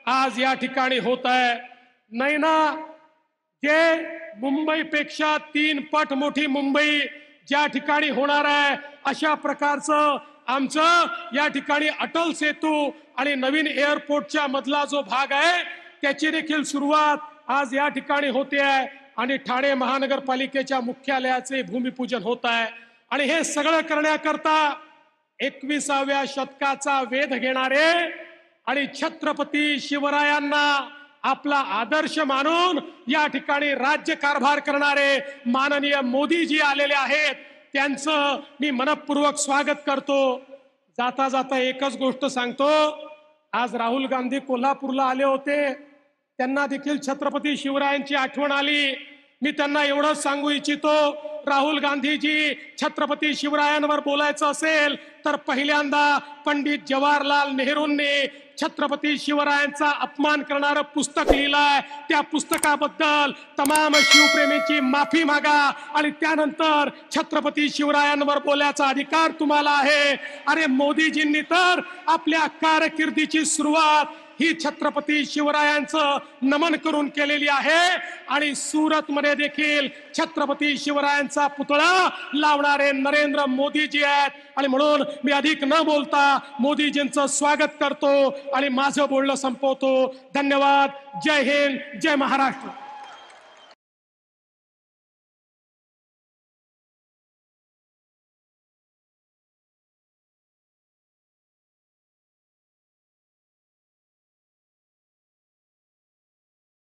आज या ठिकाणी होत आहे. नाही ना, जे मुंबईपेक्षा 3 पट मोठी मुंबई ज्या ठिकाणी होणार आहे, अशा प्रकारचं आमचं या ठिकाणी अटल सेतू आणि नवीन एअरपोर्टच्या मधला जो भाग आहे त्याची देखील सुरुवात आज या ठिकाणी होते आहे आणि ठाणे महानगरपालिकेच्या मुख्यालयाचे भूमिपूजन होत आहे. आणि हे सगळं करण्याकरता 21व्या शतकाचा वेध घेणारे आणि छत्रपती शिवरायांना आपला आदर्श मानून या ठिकाणी राज्य कारभार करणारे माननीय मोदीजी आलेले आहेत. त्यांचं मी मनपूर्वक स्वागत करतो. जाता जाता एकच गोष्ट सांगतो, आज राहुल गांधी कोल्हापूरला आले होते, त्यांना देखील छत्रपती शिवरायांची आठवण आली. मी त्यांना एवढंच सांगू इच्छितो, राहुल गांधीजी छत्रपती शिवरायांवर बोलायचं असेल तर पहिल्यांदा पंडित जवाहरलाल नेहरूंनी छत्रपती शिवरायांचा अपमान करणारं पुस्तक लिहिलंय. त्या पुस्तकाबद्दल तमाम शिवप्रेमींची माफी मागा आणि त्यानंतर छत्रपती शिवरायांवर बोलायचा अधिकार तुम्हाला आहे. अरे मोदीजींनी तर आपल्या कारकिर्दीची सुरुवात ही छत्रपती शिवरायांचं नमन करून केलेली आहे आणि सुरत मध्ये देखील छत्रपती शिवरायांचा पुतळा लावणारे नरेंद्र मोदीजी आहेत. आणि म्हणून मी अधिक न बोलता मोदीजींचं स्वागत करतो आणि माझं बोलणं संपवतो. धन्यवाद. जय हिंद, जय महाराष्ट्र.